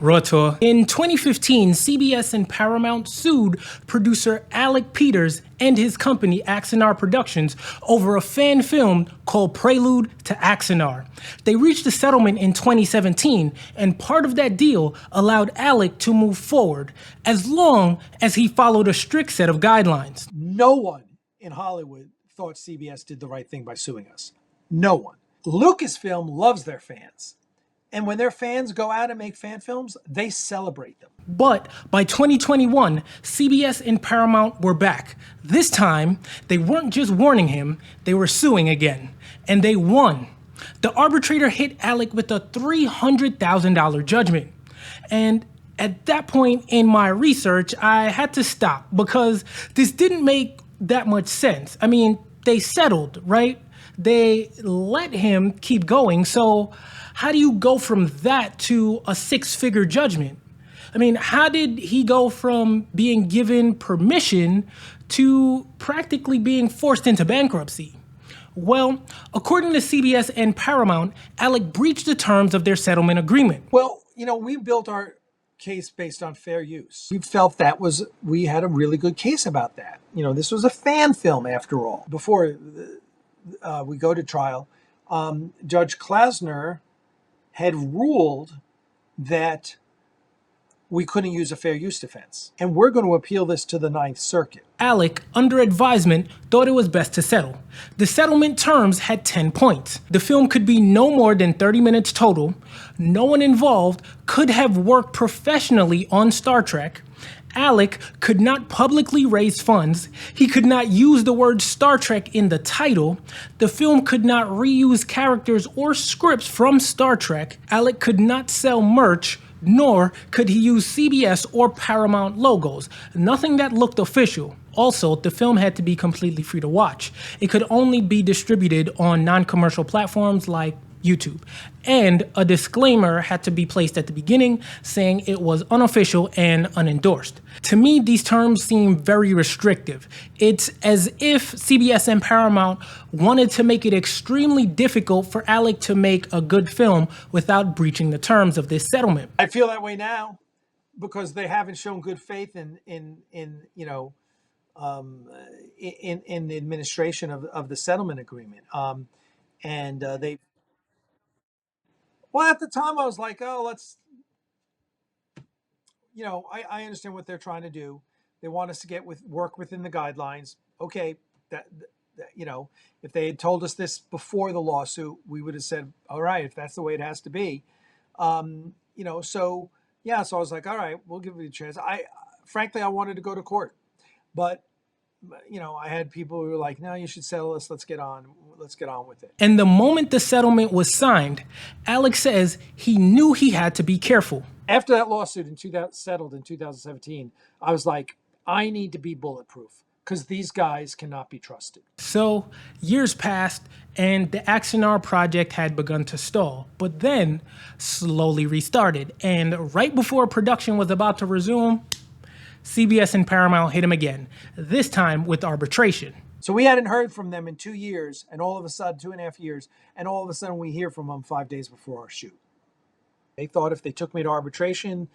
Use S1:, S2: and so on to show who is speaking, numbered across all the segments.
S1: Rawteur. In 2015, CBS and Paramount sued producer Alec Peters and his company Axanar Productions over a fan film called Prelude to Axanar. They reached a settlement in 2017, and part of that deal allowed Alec to move forward as long as he followed a strict set of guidelines.
S2: No one in Hollywood thought CBS did the right thing by suing us. No one. Lucasfilm loves their fans. And when their fans go out and make fan films, they celebrate them.
S1: But by 2021, CBS and Paramount were back. This time, they weren't just warning him, they were suing again. And they won. The arbitrator hit Alec with a $300,000 judgment. And at that point in my research, I had to stop because this didn't make that much sense. I mean, they settled, right? They let him keep going, so how do you go from that to a six-figure judgment? I mean, how did he go from being given permission to practically being forced into bankruptcy? Well, according to CBS and Paramount, Alec breached the terms of their settlement agreement.
S2: Well, we built our case based on fair use. We felt we had a really good case about that. This was a fan film after all. Before we go to trial, Judge Klasner had ruled that we couldn't use a fair use defense. And we're going to appeal this to the Ninth Circuit.
S1: Alec, under advisement, thought it was best to settle. The settlement terms had 10 points. The film could be no more than 30 minutes total. No one involved could have worked professionally on Star Trek. Alec could not publicly raise funds. He could not use the word Star Trek in the title. The film could not reuse characters or scripts from Star Trek. Alec could not sell merch, nor could he use CBS or Paramount logos. Nothing that looked official. Also, the film had to be completely free to watch. It could only be distributed on non-commercial platforms like YouTube. And a disclaimer had to be placed at the beginning saying it was unofficial and unendorsed. To me, these terms seem very restrictive. It's as if CBS and Paramount wanted to make it extremely difficult for Alec to make a good film without breaching the terms of this settlement.
S2: I feel that way now because they haven't shown good faith in the administration of the settlement agreement. Well, at the time I was like, oh, let's, I understand what they're trying to do. They want us to work within the guidelines. Okay, that if they had told us this before the lawsuit, we would have said, all right, if that's the way it has to be. So I was like, all right, we'll give it a chance. Frankly, I wanted to go to court, but I had people who were like, no, you should settle this. Let's get on with it.
S1: And the moment the settlement was signed, Alec says he knew he had to be careful.
S2: After that lawsuit settled in 2017, I was like, I need to be bulletproof because these guys cannot be trusted.
S1: So years passed and the Axanar project had begun to stall, but then slowly restarted. And right before production was about to resume, CBS and Paramount hit him again, this time with arbitration.
S2: So we hadn't heard from them in 2 years, and all of a sudden, 2.5 years, and all of a sudden we hear from them 5 days before our shoot. They thought if they took me to arbitration,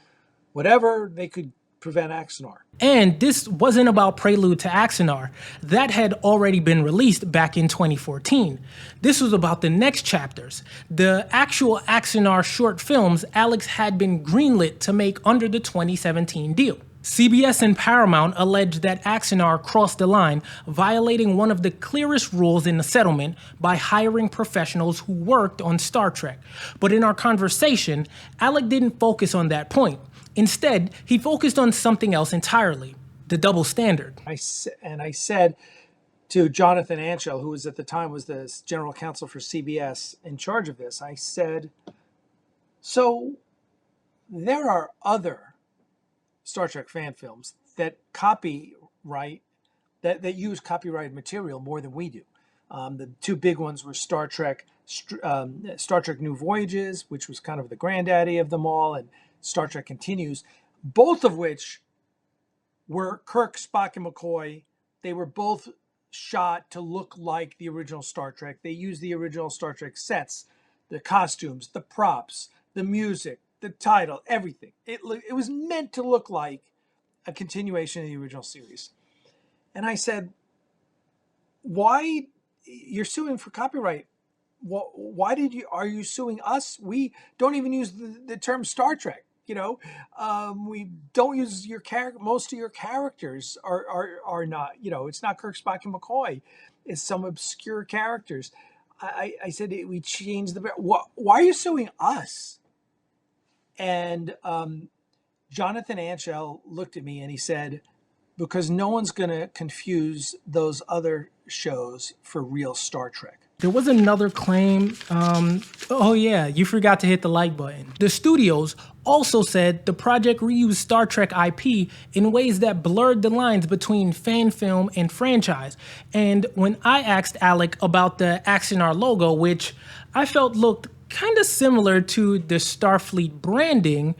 S2: whatever, they could prevent Axanar.
S1: And this wasn't about Prelude to Axanar. That had already been released back in 2014. This was about the next chapters. The actual Axanar short films Alex had been greenlit to make under the 2017 deal. CBS and Paramount alleged that Axanar crossed the line, violating one of the clearest rules in the settlement by hiring professionals who worked on Star Trek. But in our conversation, Alec didn't focus on that point. Instead, he focused on something else entirely, the double standard.
S2: I said to Jonathan Anshel, who was at the time was the general counsel for CBS in charge of this, I said, so there are other Star Trek fan films that that use copyrighted material more than we do. The two big ones were Star Trek New Voyages, which was kind of the granddaddy of them all, and Star Trek Continues, both of which were Kirk, Spock, and McCoy. They were both shot to look like the original Star Trek. They used the original Star Trek sets, the costumes, the props, the music, the title, everything. It was meant to look like a continuation of the original series. And I said, why you're suing for copyright? Why are you suing us? We don't even use the term Star Trek. We don't use your character. Most of your characters are not. It's not Kirk, Spock, and McCoy. It's some obscure characters. I said we changed the. Why are you suing us? And Jonathan Anshel looked at me and he said, because no one's going to confuse those other shows for real Star Trek.
S1: There was another claim. Oh yeah, you forgot to hit the like button. The studios also said the project reused Star Trek IP in ways that blurred the lines between fan film and franchise. And when I asked Alec about the Axanar logo, which I felt looked kind of similar to the Starfleet branding,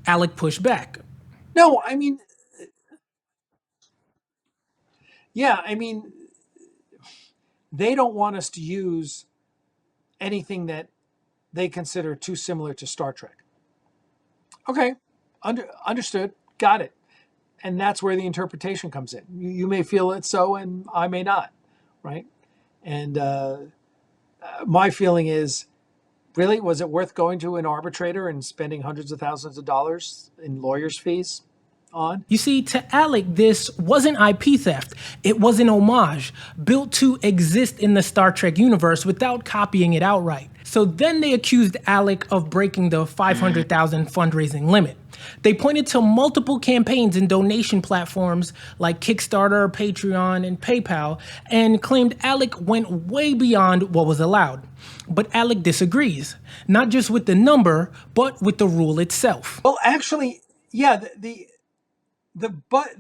S1: Alec pushed back.
S2: No, I mean, yeah, I mean, they don't want us to use anything that they consider too similar to Star Trek. Okay, understood, got it. And that's where the interpretation comes in. You may feel it so, and I may not, right? And my feeling is, really, was it worth going to an arbitrator and spending hundreds of thousands of dollars in lawyers' fees on?
S1: You see, to Alec, this wasn't IP theft. It was an homage built to exist in the Star Trek universe without copying it outright. So then they accused Alec of breaking the $500,000 fundraising limit. They pointed to multiple campaigns and donation platforms like Kickstarter, Patreon, and PayPal, and claimed Alec went way beyond what was allowed. But Alec disagrees, not just with the number, but with the rule itself.
S2: Well, actually, yeah, the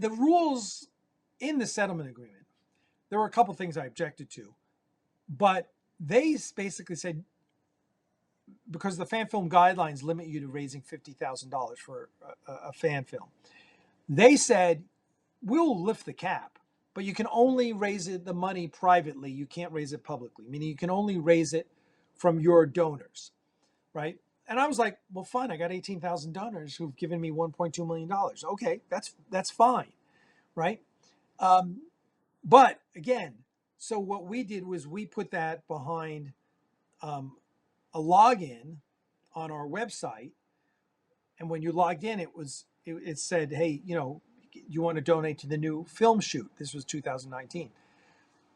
S2: rules in the settlement agreement, there were a couple things I objected to, but they basically said, because the fan film guidelines limit you to raising $50,000 for a fan film, they said, we'll lift the cap, but you can only raise the money privately. You can't raise it publicly, meaning you can only raise it from your donors, right? And I was like, well, fine. I got 18,000 donors who've given me $1.2 million. Okay, that's fine, right? But again, so what we did was we put that behind a login on our website, and when you logged in, it said, hey, you want to donate to the new film shoot. This was 2019,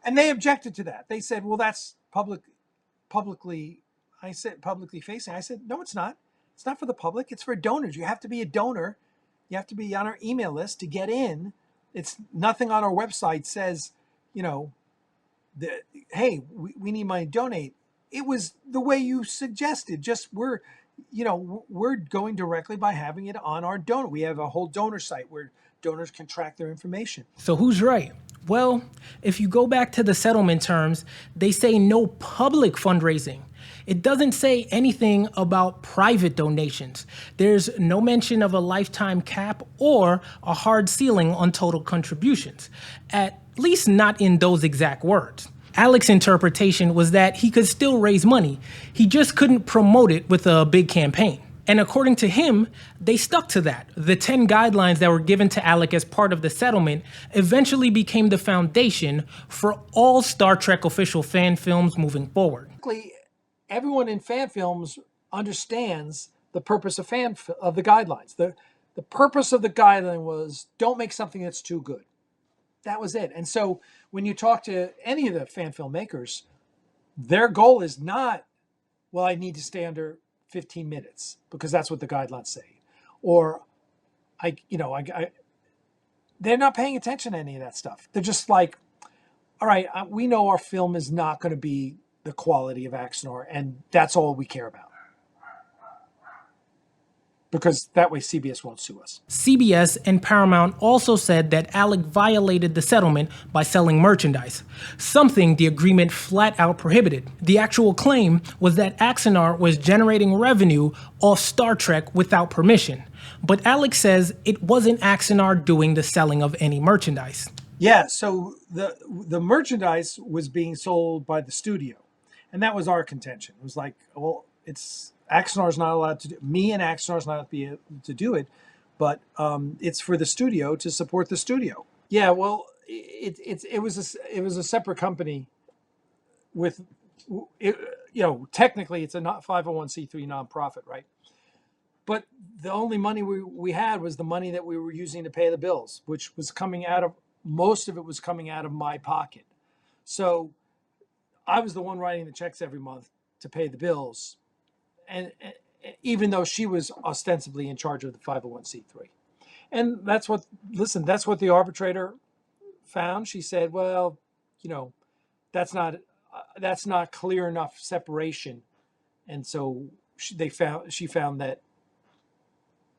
S2: and they objected to that. They said, well, that's publicly. I said publicly facing. I said, no, it's not. It's not for the public. It's for donors. You have to be a donor. You have to be on our email list to get in. It's nothing on our website says, hey, we need money to donate. It was the way you suggested. Just we're going directly by having it on our donor. We have a whole donor site where donors can track their information.
S1: So who's right? Well, if you go back to the settlement terms, they say no public fundraising. It doesn't say anything about private donations. There's no mention of a lifetime cap or a hard ceiling on total contributions, at least not in those exact words. Alec's interpretation was that he could still raise money. He just couldn't promote it with a big campaign. And according to him, they stuck to that. The 10 guidelines that were given to Alec as part of the settlement eventually became the foundation for all Star Trek official fan films moving forward.
S2: Everyone in fan films understands the purpose of the guidelines. The purpose of the guideline was, don't make something that's too good. That was it. And so when you talk to any of the fan film makers, their goal is not, well, I need to stay under 15 minutes because that's what the guidelines say. Or they're not paying attention to any of that stuff. They're just like, all right, we know our film is not going to be the quality of Axanar, and that's all we care about. Because that way CBS won't sue us.
S1: CBS and Paramount also said that Alec violated the settlement by selling merchandise, something the agreement flat out prohibited. The actual claim was that Axanar was generating revenue off Star Trek without permission, but Alec says it wasn't Axanar doing the selling of any merchandise.
S2: Yeah, so the merchandise was being sold by the studio, and that was our contention. It was like, well, it's Axanar is not allowed to do. Me and Axanar is not allowed to be able to do it, but it's for the studio to support the studio. Yeah, well, it was a separate company with, it, technically it's a not 501c3 nonprofit, right? But the only money we had was the money that we were using to pay the bills, which was coming out of, most of it was coming out of my pocket. So I was the one writing the checks every month to pay the bills. And even though she was ostensibly in charge of the 501c3. And that's what the arbitrator found. She said, well, that's not clear enough separation. And so she found that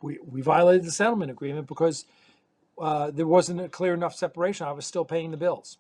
S2: we violated the settlement agreement because there wasn't a clear enough separation. I was still paying the bills.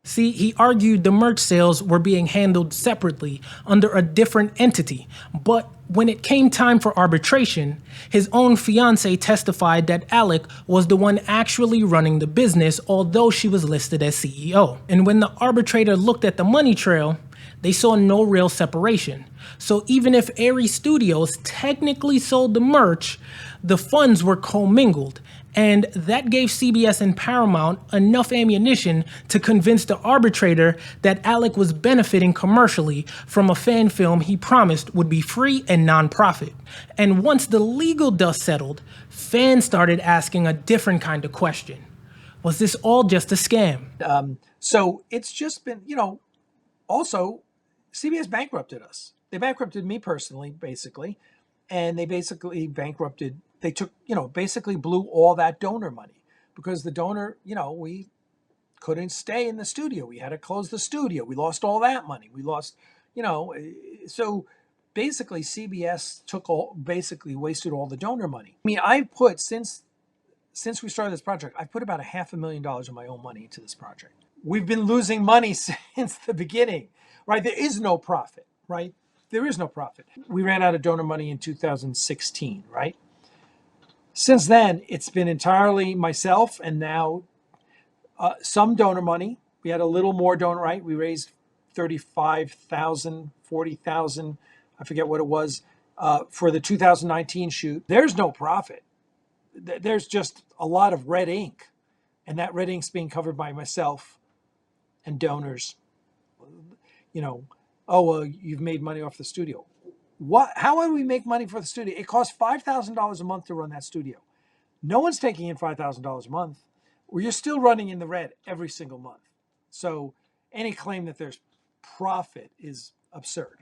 S1: See, he argued the merch sales were being handled separately under a different entity, but when it came time for arbitration, his own fiancée testified that Alec was the one actually running the business, although she was listed as CEO. And when the arbitrator looked at the money trail, they saw no real separation. So even if Aries Studios technically sold the merch, the funds were commingled, and that gave CBS and Paramount enough ammunition to convince the arbitrator that Alec was benefiting commercially from a fan film he promised would be free and non-profit. And once the legal dust settled, fans started asking a different kind of question. Was this all just a scam?
S2: So it's just been, also CBS bankrupted us. They bankrupted me personally, basically, and they basically bankrupted. They took, basically blew all that donor money because the donor, we couldn't stay in the studio. We had to close the studio. We lost all that money. We lost, so basically CBS basically wasted all the donor money. I mean, I put, since we started this project, I've put about $500,000 of my own money into this project. We've been losing money since the beginning, right? There is no profit, right? There is no profit. We ran out of donor money in 2016, right? Since then, it's been entirely myself and now some donor money. We had a little more donor, right? We raised 35,000, 40,000, I forget what it was, for the 2019 shoot. There's no profit. There's just a lot of red ink. And that red ink's being covered by myself and donors. Oh, well, you've made money off the studio. What? How would we make money for the studio? It costs $5,000 a month to run that studio. No one's taking in $5,000 a month. You're still running in the red every single month. So any claim that there's profit is absurd.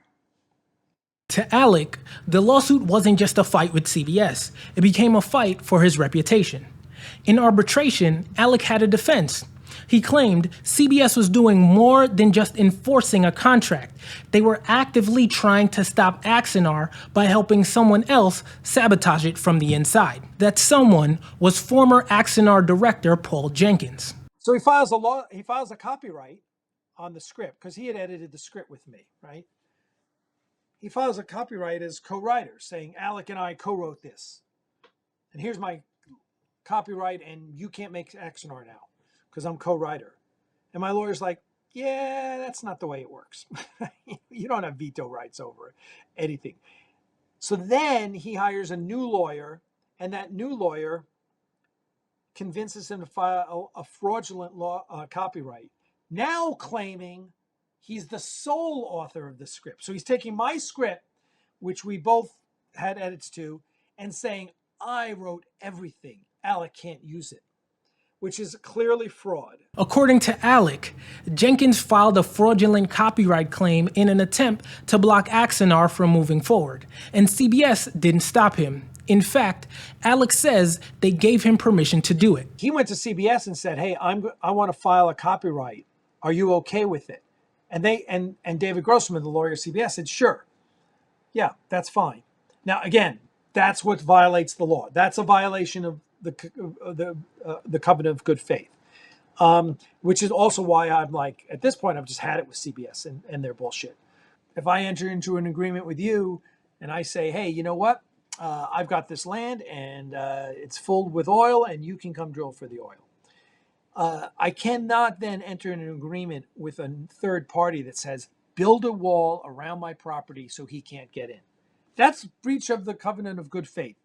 S1: To Alec, the lawsuit wasn't just a fight with CBS. It became a fight for his reputation. In arbitration, Alec had a defense. He claimed CBS was doing more than just enforcing a contract. They were actively trying to stop Axanar by helping someone else sabotage it from the inside. That someone was former Axanar director Paul Jenkins.
S2: So he files a copyright on the script because he had edited the script with me, right? He files a copyright as co-writer saying, Alec and I co-wrote this. And here's my copyright and you can't make Axanar now because I'm co-writer. And my lawyer's like, yeah, that's not the way it works. You don't have veto rights over anything. So then he hires a new lawyer, and that new lawyer convinces him to file a fraudulent copyright, now claiming he's the sole author of the script. So he's taking my script, which we both had edits to, and saying, I wrote everything. Alec can't use it, which is clearly fraud.
S1: According to Alec, Jenkins filed a fraudulent copyright claim in an attempt to block Axanar from moving forward, and CBS didn't stop him. In fact, Alec says they gave him permission to do it.
S2: He went to CBS and said, hey, I want to file a copyright. Are you okay with it? And David Grossman, the lawyer at CBS, said, sure. Yeah, that's fine. Now, again, that's what violates the law. That's a violation of the covenant of good faith, which is also why I'm like, at this point, I've just had it with CBS and their bullshit. If I enter into an agreement with you and I say, hey, you know what? I've got this land and it's full with oil and you can come drill for the oil. I cannot then enter in an agreement with a third party that says, build a wall around my property so he can't get in. That's breach of the covenant of good faith.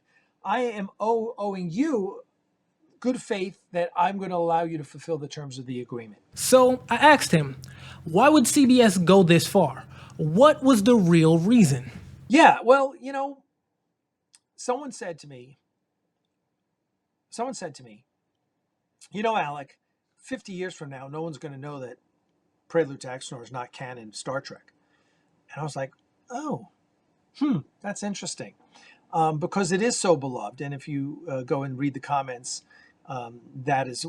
S2: I am owing you good faith that I'm going to allow you to fulfill the terms of the agreement.
S1: So I asked him, why would CBS go this far? What was the real reason?
S2: Yeah, well, someone said to me, Alec, 50 years from now, no one's going to know that Prelude to Axanar is not canon Star Trek. And I was like, oh, that's interesting. Because it is so beloved. And if you go and read the comments, that is,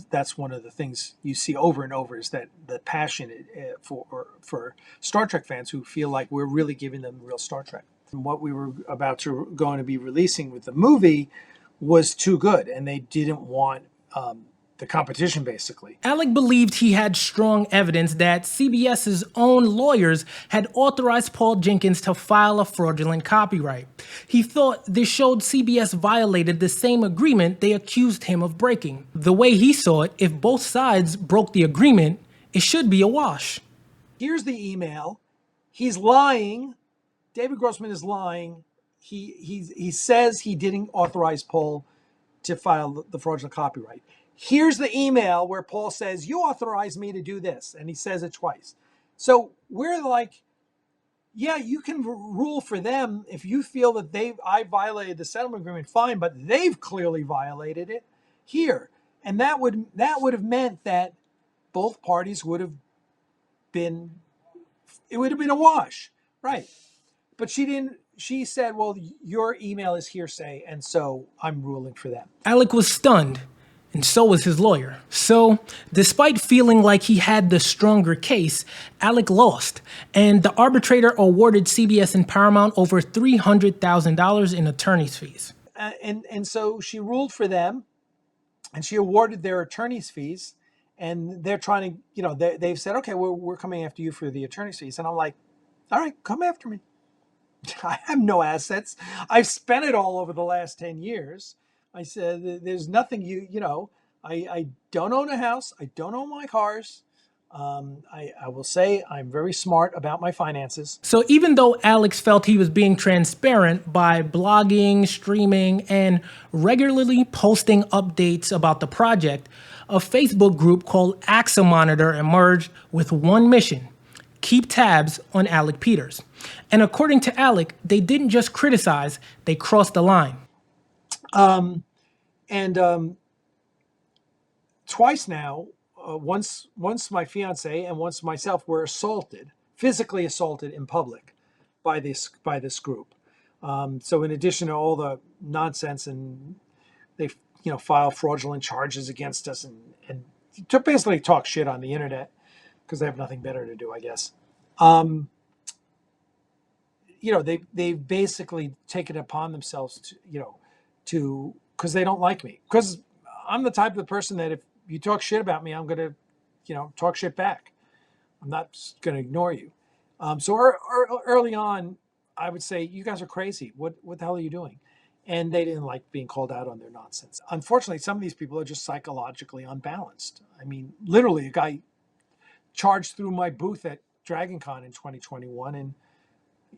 S2: that's one of the things you see over and over, is that the passion for Star Trek fans who feel like we're really giving them real Star Trek. And what we were going to be releasing with the movie was too good, and they didn't want the competition, basically.
S1: Alec believed he had strong evidence that CBS's own lawyers had authorized Paul Jenkins to file a fraudulent copyright. He thought this showed CBS violated the same agreement they accused him of breaking. The way he saw it, if both sides broke the agreement, it should be a wash.
S2: Here's the email. He's lying. David Grossman is lying. He says he didn't authorize Paul to file the fraudulent copyright. Here's the email where Paul says, you authorized me to do this. And he says it twice. So we're like, yeah, you can rule for them if you feel that I violated the settlement agreement, fine, but they've clearly violated it here. And that would have meant that both parties would have been a wash. Right. But she didn't. She said, well, your email is hearsay, and so I'm ruling for them.
S1: Alec was stunned, and so was his lawyer. So, despite feeling like he had the stronger case, Alec lost, and the arbitrator awarded CBS and Paramount over $300,000 in attorney's fees.
S2: And so she ruled for them, and she awarded their attorney's fees, and they're trying to, they've said, okay, we're coming after you for the attorney's fees. And I'm like, all right, come after me. I have no assets. I've spent it all over the last 10 years. I said, there's nothing I don't own a house. I don't own my cars. I will say I'm very smart about my finances.
S1: So even though Alex felt he was being transparent by blogging, streaming, and regularly posting updates about the project, a Facebook group called Axanar emerged with one mission: keep tabs on Alec Peters. And according to Alec, they didn't just criticize, they crossed the line.
S2: Twice now, once my fiance and once myself were physically assaulted in public by this group. So in addition to all the nonsense, and they file fraudulent charges against us and to basically talk shit on the internet because they have nothing better to do, I guess. They've basically taken it upon themselves to because they don't like me, because I'm the type of person that if you talk shit about me, I'm going to, talk shit back. I'm not going to ignore you. So early on, I would say, you guys are crazy. What the hell are you doing? And they didn't like being called out on their nonsense. Unfortunately, some of these people are just psychologically unbalanced. I mean, literally, a guy charged through my booth at DragonCon in 2021, and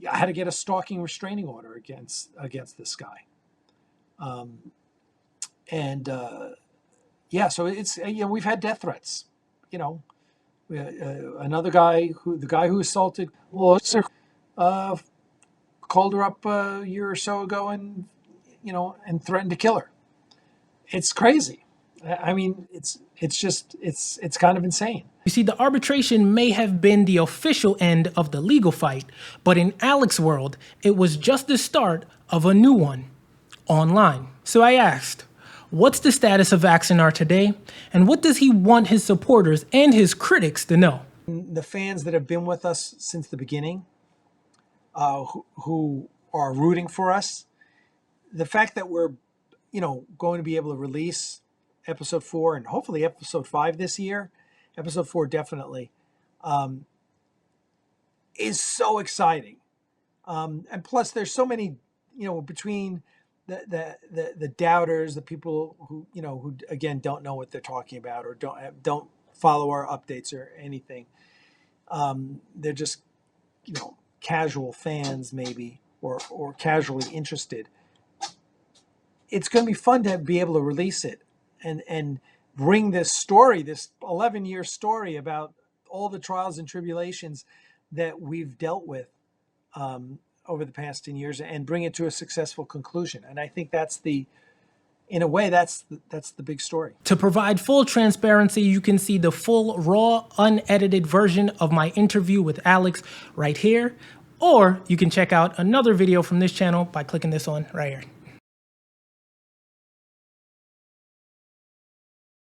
S2: I had to get a stalking restraining order against this guy. So it's we've had death threats. Another guy the guy who assaulted called her up a year or so ago and threatened to kill her. It's crazy. I mean, it's kind of insane.
S1: You see, the arbitration may have been the official end of the legal fight, but in Alec's world, it was just the start of a new one, online. So I asked, what's the status of Axanar today, and what does he want his supporters and his critics to know?
S2: The fans that have been with us since the beginning, who are rooting for us, the fact that we're, going to be able to release episode 4 and hopefully episode 5 this year, episode 4 definitely, is so exciting. And plus, there's so many, between the doubters, the people who again don't know what they're talking about or don't follow our updates or anything. They're just casual fans maybe. or casually interested, it's going to be fun to be able to release it and bring this story, this 11-year story about all the trials and tribulations that we've dealt with over the past 10 years, and bring it to a successful conclusion. And I think that's in a way, that's the big story.
S1: To provide full transparency, you can see the full, raw, unedited version of my interview with Alex right here, or you can check out another video from this channel by clicking this one right here.